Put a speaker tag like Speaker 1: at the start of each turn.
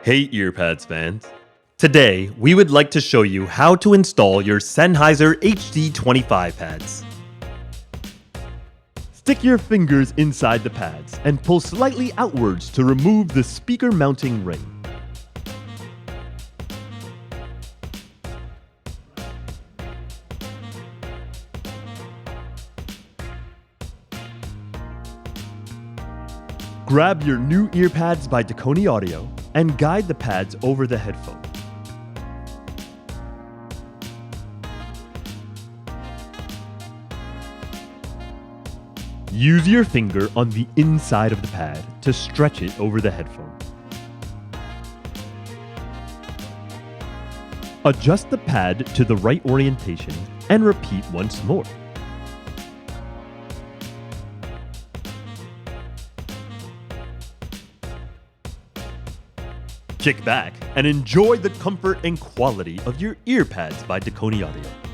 Speaker 1: Hey Earpadz fans! Today, we would like to show you how to install your Sennheiser HD25 pads. Stick your fingers inside the pads and pull slightly outwards to remove the speaker mounting ring. Grab your new Earpadz by Dekoni Audio and guide the pads over the headphone. Use your finger on the inside of the pad to stretch it over the headphone. Adjust the pad to the right orientation and repeat once more. Kick back and enjoy the comfort and quality of your Earpadz by Dekoni Audio.